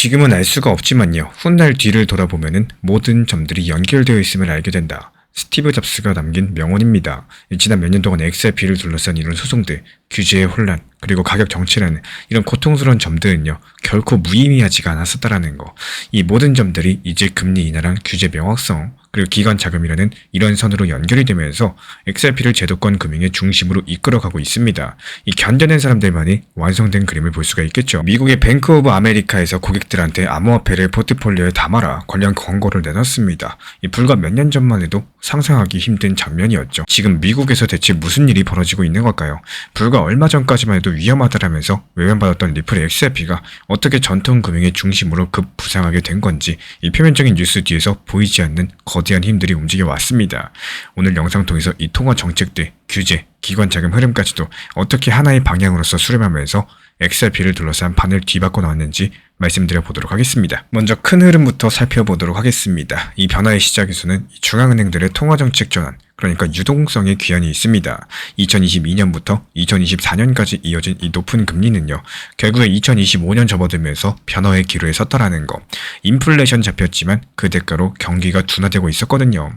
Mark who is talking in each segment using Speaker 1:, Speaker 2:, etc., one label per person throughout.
Speaker 1: 지금은 알 수가 없지만요. 훗날 뒤를 돌아보면은 모든 점들이 연결되어 있음을 알게 된다. 스티브 잡스가 남긴 명언입니다. 지난 몇 년 동안 XRP를 둘러싼 이런 소송들, 규제의 혼란, 그리고 가격 정체라는 이런 고통스러운 점들은요, 결코 무의미하지가 않았었다라는 거. 이 모든 점들이 이제 금리 인하랑 규제 명확성, 그리고 기관 자금이라는 이런 선으로 연결이 되면서 XRP를 제도권 금융의 중심으로 이끌어가고 있습니다. 이 견뎌낸 사람들만이 완성된 그림을 볼 수가 있겠죠. 미국의 뱅크 오브 아메리카에서 고객들한테 암호화폐를 포트폴리오에 담아라 관련 광고를 내놨습니다. 불과 몇 년 전만 해도 상상하기 힘든 장면이었죠. 지금 미국에서 대체 무슨 일이 벌어지고 있는 걸까요? 불과 얼마 전까지만 해도 위험하다라면서 외면받았던 리플의 XRP가 어떻게 전통 금융의 중심으로 급부상하게 된 건지 이 표면적인 뉴스 뒤에서 보이지 않는 거대한 힘들이 움직여 왔습니다. 오늘 영상 통해서 이 통화 정책들, 규제, 기관 자금 흐름까지도 어떻게 하나의 방향으로서 수렴하면서 XRP를 둘러싼 판을 뒤바꿔 나왔는지 말씀드려 보도록 하겠습니다. 먼저 큰 흐름부터 살펴보도록 하겠습니다. 이 변화의 시작에서는 중앙은행들의 통화정책 전환, 그러니까 유동성의 귀환이 있습니다. 2022년부터 2024년까지 이어진 이 높은 금리는요, 결국에 2025년 접어들면서 변화의 기로에 섰다라는 거. 인플레이션 잡혔지만 그 대가로 경기가 둔화되고 있었거든요.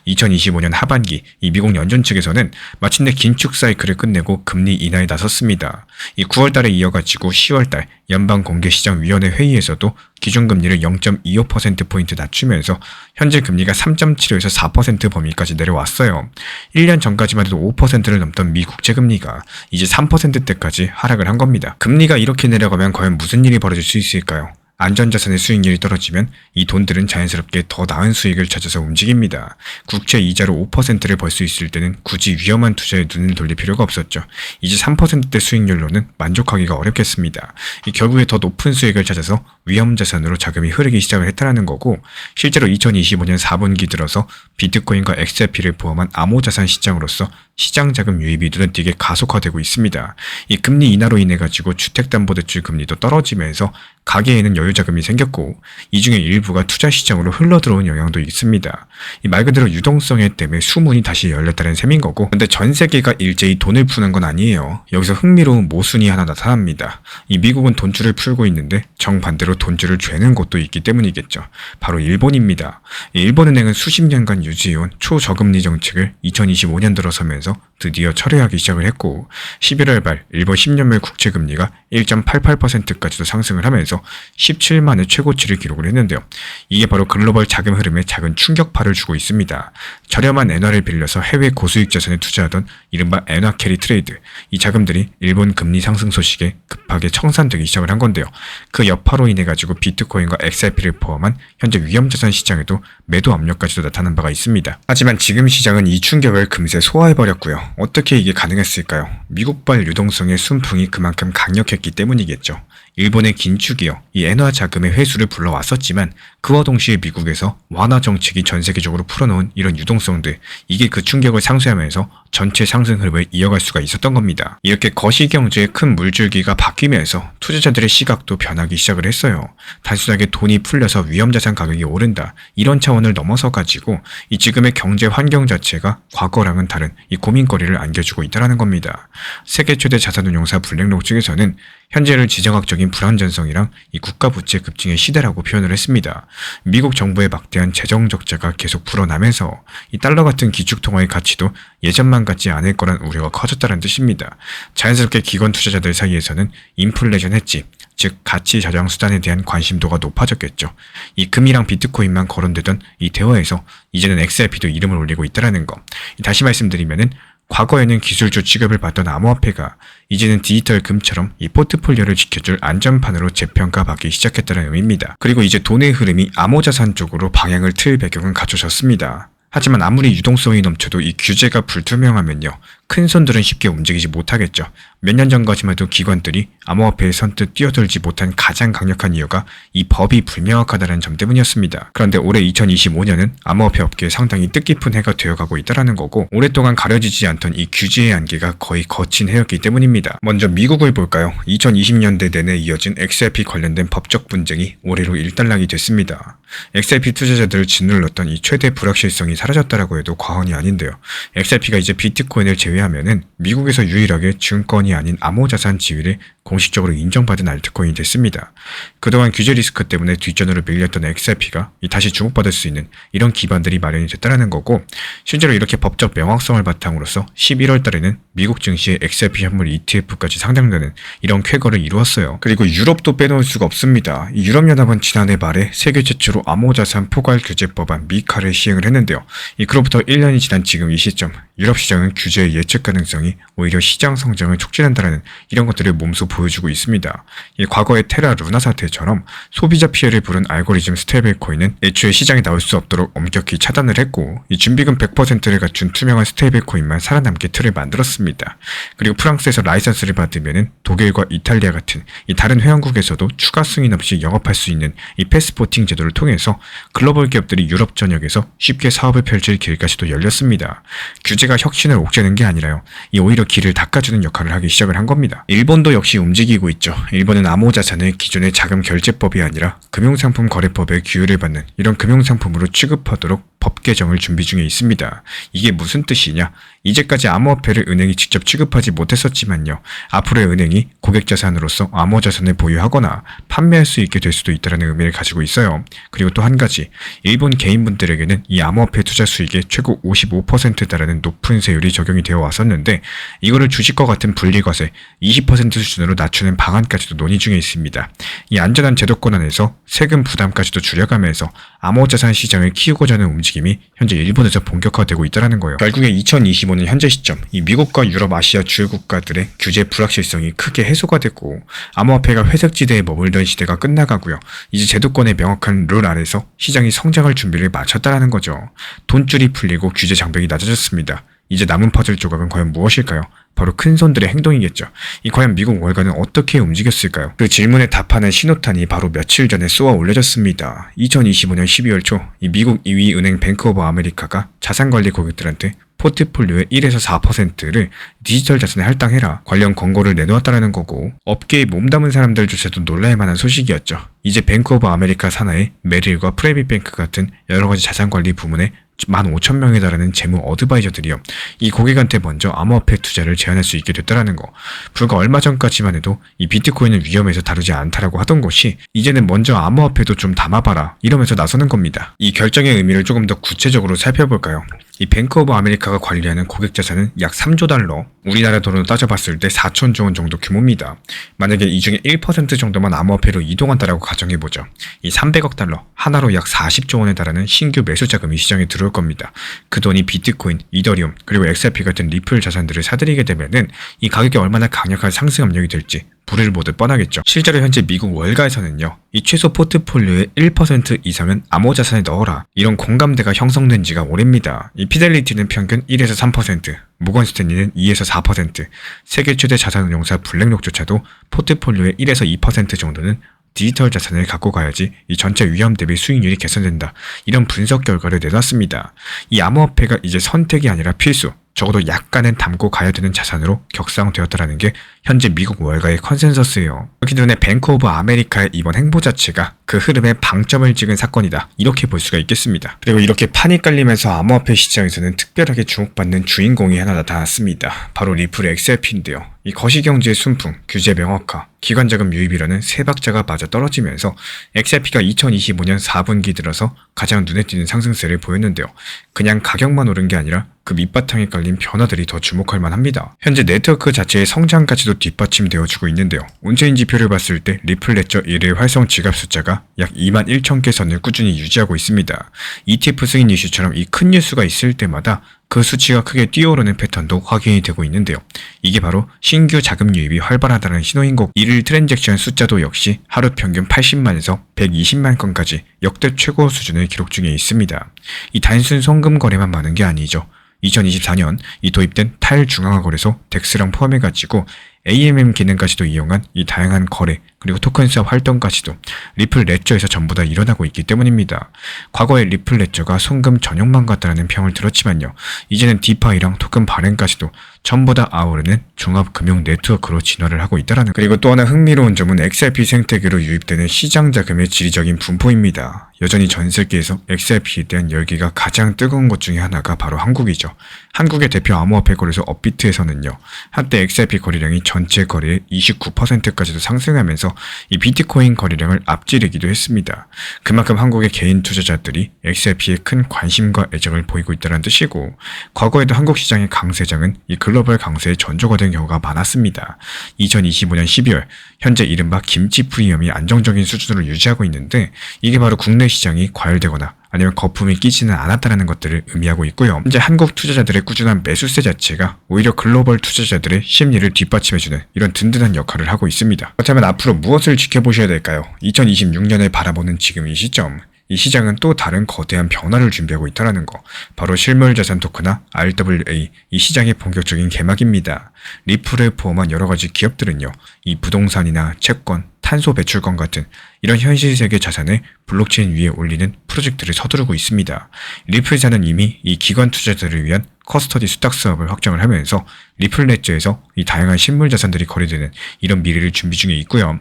Speaker 1: 2025년 하반기 이 미국 연준 측에서는 마침내 긴축 사이클을 끝내고 금리 인하에 나섰습니다. 이 9월달에 이어가지고 10월달 연방공개시장위원회 회의에서도 기준금리를 0.25%포인트 낮추면서 현재 금리가 3.75에서 4% 범위까지 내려왔어요. 1년 전까지만 해도 5%를 넘던 미 국채금리가 이제 3%대까지 하락을 한 겁니다. 금리가 이렇게 내려가면 과연 무슨 일이 벌어질 수 있을까요? 안전자산의 수익률이 떨어지면 이 돈들은 자연스럽게 더 나은 수익을 찾아서 움직입니다. 국채 이자로 5%를 벌 수 있을 때는 굳이 위험한 투자에 눈을 돌릴 필요가 없었죠. 이제 3%대 수익률로는 만족하기가 어렵겠습니다. 결국에 더 높은 수익을 찾아서 위험자산으로 자금이 흐르기 시작을 했다는 거고, 실제로 2025년 4분기 들어서 비트코인과 XRP를 포함한 암호자산 시장으로서 시장 자금 유입이 눈에 가속화되고 있습니다. 이 금리 인하로 인해 가지고 주택담보대출 금리도 떨어지면서 가계에는 여유 자금이 생겼고, 이 중에 일부가 투자 시장으로 흘러들어온 영향도 있습니다. 말 그대로 유동성에 때문에 수문이 다시 열렸다는 셈인 거고, 근데 전 세계가 일제히 돈을 푸는 건 아니에요. 여기서 흥미로운 모순이 하나 나타납니다. 이 미국은 돈줄을 풀고 있는데 정반대로 돈줄을 죄는 곳도 있기 때문이겠죠. 바로 일본입니다. 일본은행은 수십 년간 유지해온 초저금리 정책을 2025년 들어서면서 드디어 철회하기 시작을 했고, 11월 말 일본 10년물 국채금리가 1.88%까지도 상승을 하면서 17만의 최고치를 기록을 했는데요. 이게 바로 글로벌 자금 흐름에 작은 충격파를 주고 있습니다. 저렴한 엔화를 빌려서 해외 고수익 자산에 투자하던 이른바 엔화 캐리 트레이드, 이 자금들이 일본 금리 상승 소식에 급하게 청산되기 시작을 한 건데요. 그 여파로 인해 가지고 비트코인과 XRP를 포함한 현재 위험자산 시장에도 매도 압력까지도 나타난 바가 있습니다. 하지만 지금 시장은 이 충격을 금세 소화해버렸고요. 어떻게 이게 가능했을까요? 미국발 유동성의 순풍이 그만큼 강력했기 때문이겠죠. 일본의 긴축이요, 이 엔화 자금의 회수를 불러왔었지만 그와 동시에 미국에서 완화 정책이 전 세계적으로 풀어놓은 이런 유동성들, 이게 그 충격을 상쇄하면서 전체 상승 흐름을 이어갈 수가 있었던 겁니다. 이렇게 거시경제의 큰 물줄기가 바뀌면서 투자자들의 시각도 변하기 시작을 했어요. 단순하게 돈이 풀려서 위험자산 가격이 오른다, 이런 차원을 넘어서 가지고 이 지금의 경제 환경 자체가 과거랑은 다른 이 고민거리를 안겨주고 있다는 겁니다. 세계 최대 자산운용사 블랙록 측에서는 현재를 지정학적인 불안전성이랑 이 국가 부채 급증의 시대라고 표현을 했습니다. 미국 정부의 막대한 재정 적자가 계속 불어나면서 이 달러 같은 기축통화의 가치도 예전만 같지 않을 거란 우려가 커졌다는 뜻입니다. 자연스럽게 기관 투자자들 사이에서는 인플레이션 해지, 즉 가치 저장 수단에 대한 관심도가 높아졌겠죠. 이 금이랑 비트코인만 거론되던 이 대화에서 이제는 XRP도 이름을 올리고 있다는 거. 다시 말씀드리면은 과거에는 기술주 취급을 받던 암호화폐가 이제는 디지털 금처럼 이 포트폴리오를 지켜줄 안전판으로 재평가받기 시작했다는 의미입니다. 그리고 이제 돈의 흐름이 암호자산 쪽으로 방향을 틀 배경은 갖춰졌습니다. 하지만 아무리 유동성이 넘쳐도 이 규제가 불투명하면요, 큰 손들은 쉽게 움직이지 못하겠죠. 몇 년 전까지만 해도 기관들이 암호화폐에 선뜻 뛰어들지 못한 가장 강력한 이유가 이 법이 불명확하다는 점 때문이었습니다. 그런데 올해 2025년은 암호화폐 업계에 상당히 뜻깊은 해가 되어가고 있다는 거고, 오랫동안 가려지지 않던 이 규제의 안개가 거의 거친 해였기 때문입니다. 먼저 미국을 볼까요? 2020년대 내내 이어진 XRP 관련된 법적 분쟁이 올해로 일단락이 됐습니다. XRP 투자자들을 짓눌렀던 이 최대 불확실성이 사라졌다라고 해도 과언이 아닌데요. XRP가 이제 비트코인을 제외하면은 미국에서 유일하게 증권이 아닌 암호자산 지위를 공식적으로 인정받은 알트코인이 됐습니다. 그동안 규제 리스크 때문에 뒷전으로 밀렸던 XRP가 다시 주목받을 수 있는 이런 기반들이 마련이 됐다는 거고, 실제로 이렇게 법적 명확성을 바탕으로서 11월 달에는 미국 증시의 XRP 현물 ETF까지 상장되는 이런 쾌거를 이루었어요. 그리고 유럽도 빼놓을 수가 없습니다. 이 유럽연합은 지난해 말에 세계 최초로 암호자산 포괄 규제 법안 미카를 시행을 했는데요. 그로부터 1년이 지난 지금 이 시점, 유럽 시장은 규제의 예측 가능성이 오히려 시장 성장을 촉진한다는 이런 것들을 몸소 보여주고 있습니다. 과거의 테라 루나 사태처럼 소비자 피해를 부른 알고리즘 스테이블 코인은 애초에 시장에 나올 수 없도록 엄격히 차단을 했고, 이 준비금 100%를 갖춘 투명한 스테이블 코인만 살아남게 틀을 만들었습니다. 그리고 프랑스에서 라이선스를 받으면 독일과 이탈리아 같은 이 다른 회원국에서도 추가 승인 없이 영업할 수 있는 이 패스포팅 제도를 통해서 글로벌 기업들이 유럽 전역에서 쉽게 사업을 펼칠 길까지도 열렸습니다. 규제가 혁신을 옥죄는 게 아니라요, 오히려 길을 닦아주는 역할을 하기 시작을 한 겁니다. 일본도 역시 움직이고 있죠. 일본은 암호자산을 기존의 자금 결제법이 아니라 금융상품 거래법의 규율을 받는 이런 금융상품으로 취급하도록 법 개정을 준비 중에 있습니다. 이게 무슨 뜻이냐? 이제까지 암호화폐를 은행이 직접 취급하지 못했었지만요, 앞으로의 은행이 고객자산으로서 암호자산을 보유하거나 판매할 수 있게 될 수도 있다는 의미를 가지고 있어요. 그리고 또 한 가지, 일본 개인분들에게는 이 암호화폐 투자 수익의 최고 55%에 달하는 높은 세율이 적용이 되어 왔었는데, 이거를 주식과 같은 분리과세 20% 수준으로 낮추는 방안까지도 논의 중에 있습니다. 이 안전한 제도권 안에서 세금 부담까지도 줄여가면서 암호자산 시장을 키우고자 하는 움직임이 현재 일본에서 본격화되고 있다는 거예요. 결국에 2025년 현재 시점, 이 미국과 유럽, 아시아 주요 국가들의 규제 불확실성이 크게 해소가 되고, 암호화폐가 회색지대에 머물던 시대가 끝나가고요. 이제 제도권의 명확한 룰 아래서 시장이 성장할 준비를 마쳤다는 거죠. 돈줄이 풀리고 규제 장벽이 낮아졌습니다. 이제 남은 퍼즐 조각은 과연 무엇일까요? 바로 큰손들의 행동이겠죠. 과연 미국 월가는 어떻게 움직였을까요? 그 질문에 답하는 신호탄이 바로 며칠 전에 쏘아 올려졌습니다. 2025년 12월 초, 미국 2위 은행 뱅크 오브 아메리카가 자산관리 고객들한테 포트폴리오의 1에서 4%를 디지털 자산에 할당해라 관련 권고를 내놓았다는 거고, 업계에 몸담은 사람들조차도 놀랄 만한 소식이었죠. 이제 뱅크 오브 아메리카 산하의 메릴과 프라이빗뱅크 같은 여러가지 자산관리 부문에 15,000명에 달하는 재무 어드바이저들이요, 이 고객한테 먼저 암호화폐 투자를 제안할 수 있게 됐다는 거. 불과 얼마 전까지만 해도 이 비트코인은 위험해서 다루지 않다라고 하던 것이 이제는 먼저 암호화폐도 좀 담아봐라 이러면서 나서는 겁니다. 이 결정의 의미를 조금 더 구체적으로 살펴볼까요? 이 뱅크 오브 아메리카가 관리하는 고객 자산은 약 3조 달러, 우리나라 돈으로 따져봤을 때 4천조 원 정도 규모입니다. 만약에 이 중에 1% 정도만 암호화폐로 이동한다라고 가정해보죠. 이 300억 달러, 하나로 약 40조 원에 달하는 신규 매수 자금이 시장에 들어올 겁니다. 그 돈이 비트코인, 이더리움, 그리고 XRP 같은 리플 자산들을 사들이게 되면은 이 가격이 얼마나 강력한 상승 압력이 될지 불을 보듯 뻔하겠죠. 실제로 현재 미국 월가에서는요, 이 최소 포트폴리오의 1% 이상은 암호자산에 넣어라 이런 공감대가 형성된 지가 오래입니다. 이 피델리티는 평균 1에서 3%, 모건 스탠리는 2에서 4%, 세계 최대 자산운용사 블랙록조차도 포트폴리오의 1에서 2% 정도는 디지털 자산을 갖고 가야지 이 전체 위험 대비 수익률이 개선된다, 이런 분석 결과를 내놨습니다. 이 암호화폐가 이제 선택이 아니라 필수, 적어도 약간은 담고 가야 되는 자산으로 격상되었다는 게 현재 미국 월가의 컨센서스예요. 그렇기 때문에 뱅크 오브 아메리카의 이번 행보 자체가 그 흐름에 방점을 찍은 사건이다, 이렇게 볼 수가 있겠습니다. 그리고 이렇게 판이 깔리면서 암호화폐 시장에서는 특별하게 주목받는 주인공이 하나 나타났습니다. 바로 리플 XRP인데요. 이 거시경제의 순풍, 규제 명확화, 기관자금 유입이라는 세 박자가 맞아 떨어지면서 XRP가 2025년 4분기 들어서 가장 눈에 띄는 상승세를 보였는데요. 그냥 가격만 오른 게 아니라 그 밑바탕에 깔린 변화들이 더 주목할 만합니다. 현재 네트워크 자체의 성장까지도 뒷받침되어주고 있는데요. 온체인 지표를 봤을 때 리플 레저 1일 활성 지갑 숫자가 약 21,000개 선을 꾸준히 유지하고 있습니다. ETF 승인 이슈처럼 이 큰 뉴스가 있을 때마다 그 수치가 크게 뛰어오르는 패턴도 확인이 되고 있는데요. 이게 바로 신규 자금 유입이 활발하다는 신호인 거고, 1일 트랜잭션 숫자도 역시 하루 평균 80만에서 120만 건까지 역대 최고 수준을 기록 중에 있습니다. 이 단순 송금 거래만 많은 게 아니죠. 2024년 이 도입된 탈중앙화 거래소 덱스랑 포함해가지고 AMM 기능까지도 이용한 이 다양한 거래, 그리고 토큰 수업 활동까지도 리플 레저에서 전부 다 일어나고 있기 때문입니다. 과거에 리플 레저가 송금 전용만 같다는 평을 들었지만요, 이제는 디파이랑 토큰 발행까지도 전부 다 아우르는 종합금융 네트워크로 진화를 하고 있다는. 그리고 또 하나 흥미로운 점은 XRP 생태계로 유입되는 시장 자금의 지리적인 분포입니다. 여전히 전 세계에서 XRP에 대한 열기가 가장 뜨거운 것 중에 하나가 바로 한국이죠. 한국의 대표 암호화폐 거래소 업비트에서는요, 한때 XRP 거래량이 전체 거래의 29%까지도 상승하면서 이 비트코인 거래량을 앞지르기도 했습니다. 그만큼 한국의 개인 투자자들이 XRP에 큰 관심과 애정을 보이고 있다는 뜻이고, 과거에도 한국 시장의 강세장은 이 글로벌 강세에 전조가 된 경우가 많았습니다. 2025년 12월, 현재 이른바 김치 프리미엄이 안정적인 수준으로 유지하고 있는데, 이게 바로 국내 시장이 과열되거나 아니면 거품이 끼지는 않았다는 것들을 의미하고 있고요. 현재 한국 투자자들의 꾸준한 매수세 자체가 오히려 글로벌 투자자들의 심리를 뒷받침해주는 이런 든든한 역할을 하고 있습니다. 그렇다면 앞으로 무엇을 지켜보셔야 될까요? 2026년을 바라보는 지금 이 시점, 이 시장은 또 다른 거대한 변화를 준비하고 있다는 거, 바로 실물자산 토크나 RWA, 이 시장의 본격적인 개막입니다. 리플을 포함한 여러 가지 기업들은요, 이 부동산이나 채권, 탄소 배출권 같은 이런 현실 세계 자산을 블록체인 위에 올리는 프로젝트를 서두르고 있습니다. 리플사는 이미 이 기관 투자자들을 위한 커스터디 수탁 사업을 확정을 하면서 리플 레저에서 이 다양한 실물 자산들이 거래되는 이런 미래를 준비 중에 있고요.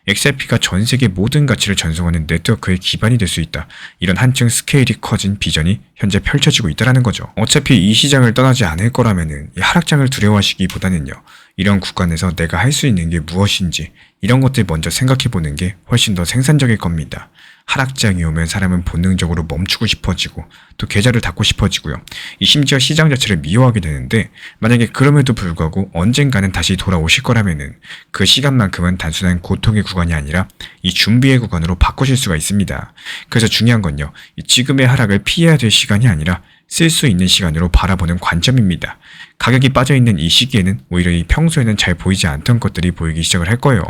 Speaker 1: XRP가 전 세계 모든 가치를 전송하는 네트워크의 기반이 될 수 있다. 이런 한층 스케일이 커진 비전이 현재 펼쳐지고 있다는 거죠. 어차피 이 시장을 떠나지 않을 거라면은 이 하락장을 두려워하시기보다는요, 이런 구간에서 내가 할 수 있는 게 무엇인지 이런 것들 먼저 생각해 보는 게 훨씬 더 생산적일 겁니다. 하락장이 오면 사람은 본능적으로 멈추고 싶어지고 또 계좌를 닫고 싶어지고요. 이 심지어 시장 자체를 미워하게 되는데, 만약에 그럼에도 불구하고 언젠가는 다시 돌아오실 거라면은 그 시간만큼은 단순한 고통의 구간이 아니라 이 준비의 구간으로 바꾸실 수가 있습니다. 그래서 중요한 건요, 이 지금의 하락을 피해야 될 시간이 아니라 쓸 수 있는 시간으로 바라보는 관점입니다. 가격이 빠져있는 이 시기에는 오히려 이 평소에는 잘 보이지 않던 것들이 보이기 시작을 할 거예요.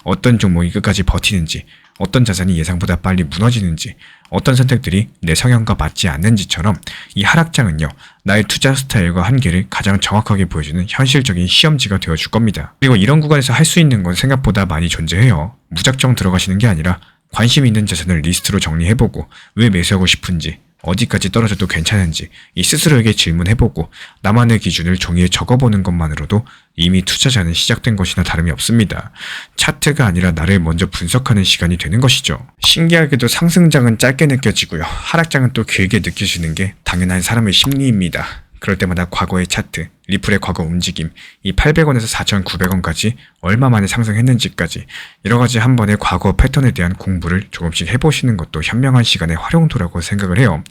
Speaker 1: 어떤 종목이 끝까지 버티는지, 어떤 자산이 예상보다 빨리 무너지는지, 어떤 선택들이 내 성향과 맞지 않는지처럼 이 하락장은요, 나의 투자 스타일과 한계를 가장 정확하게 보여주는 현실적인 시험지가 되어줄 겁니다. 그리고 이런 구간에서 할 수 있는 건 생각보다 많이 존재해요. 무작정 들어가시는 게 아니라 관심 있는 자산을 리스트로 정리해보고 왜 매수하고 싶은지, 어디까지 떨어져도 괜찮은지 이 스스로에게 질문해보고 나만의 기준을 종이에 적어보는 것만으로도 이미 투자자는 시작된 것이나 다름이 없습니다. 차트가 아니라 나를 먼저 분석하는 시간이 되는 것이죠. 신기하게도 상승장은 짧게 느껴지고요, 하락장은 또 길게 느껴지는 게 당연한 사람의 심리입니다. 그럴 때마다 과거의 차트, 리플의 과거 움직임, 이 800원에서 4,900원까지 얼마 만에 상승했는지까지 여러 가지 한 번의 과거 패턴에 대한 공부를 조금씩 해보시는 것도 현명한 시간의 활용도라고 생각을 해요.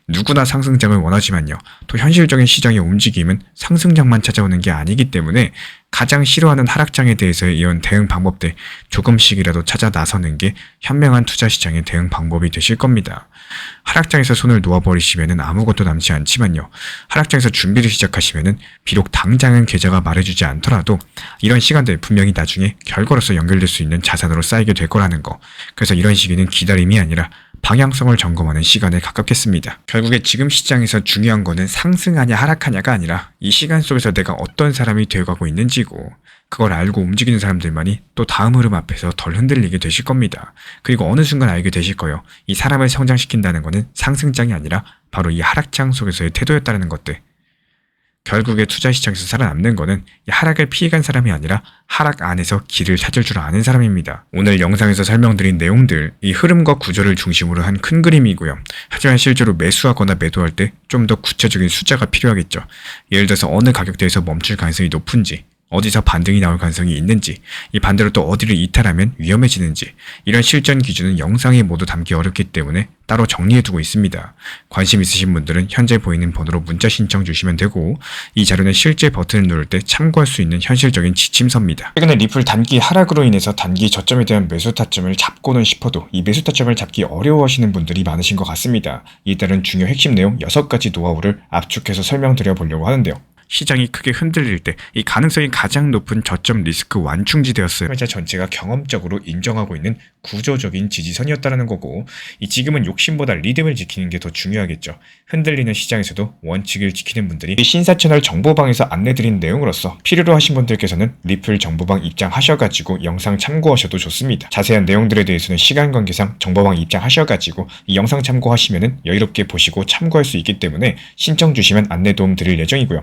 Speaker 1: 누구나 상승장을 원하지만요, 또 현실적인 시장의 움직임은 상승장만 찾아오는 게 아니기 때문에 가장 싫어하는 하락장에 대해서의 이런 대응 방법들 조금씩이라도 찾아 나서는 게 현명한 투자 시장의 대응 방법이 되실 겁니다. 하락장에서 손을 놓아버리시면은 아무것도 남지 않지만요, 하락장에서 준비를 시작하시면은 비록 당장은 계좌가 말해주지 않더라도 이런 시간들 분명히 나중에 결과로서 연결될 수 있는 자산으로 쌓이게 될 거라는 거. 그래서 이런 시기는 기다림이 아니라 방향성을 점검하는 시간에 가깝겠습니다. 결국에 지금 시장에서 중요한 거는 상승하냐 하락하냐가 아니라 이 시간 속에서 내가 어떤 사람이 되어가고 있는지고, 그걸 알고 움직이는 사람들만이 또 다음 흐름 앞에서 덜 흔들리게 되실 겁니다. 그리고 어느 순간 알게 되실 거예요. 이 사람을 성장시킨다는 거는 상승장이 아니라 바로 이 하락장 속에서의 태도였다는 것들. 결국에 투자 시장에서 살아남는 거는 하락을 피해간 사람이 아니라 하락 안에서 길을 찾을 줄 아는 사람입니다. 오늘 영상에서 설명드린 내용들, 이 흐름과 구조를 중심으로 한 큰 그림이고요. 하지만 실제로 매수하거나 매도할 때 좀 더 구체적인 숫자가 필요하겠죠. 예를 들어서 어느 가격대에서 멈출 가능성이 높은지, 어디서 반등이 나올 가능성이 있는지, 이 반대로 또 어디를 이탈하면 위험해지는지, 이런 실전 기준은 영상에 모두 담기 어렵기 때문에 따로 정리해두고 있습니다. 관심 있으신 분들은 현재 보이는 번호로 문자 신청 주시면 되고, 이 자료는 실제 버튼을 누를 때 참고할 수 있는 현실적인 지침서입니다. 최근에 리플 단기 하락으로 인해서 단기 저점에 대한 매수 타점을 잡고는 싶어도 이 매수 타점을 잡기 어려워하시는 분들이 많으신 것 같습니다. 이에 따른 중요 핵심 내용 6가지 노하우를 압축해서 설명드려 보려고 하는데요. 시장이 크게 흔들릴 때 이 가능성이 가장 높은 저점 리스크 완충지대였어요. 투자 전체가 경험적으로 인정하고 있는 구조적인 지지선이었다는 거고, 이 지금은 욕심보다 리듬을 지키는 게 더 중요하겠죠. 흔들리는 시장에서도 원칙을 지키는 분들이 신사 채널 정보방에서 안내드린 내용으로서 필요로 하신 분들께서는 리플 정보방 입장하셔가지고 영상 참고하셔도 좋습니다. 자세한 내용들에 대해서는 시간 관계상 정보방 입장하셔가지고 이 영상 참고하시면은 여유롭게 보시고 참고할 수 있기 때문에 신청 주시면 안내 도움 드릴 예정이고요.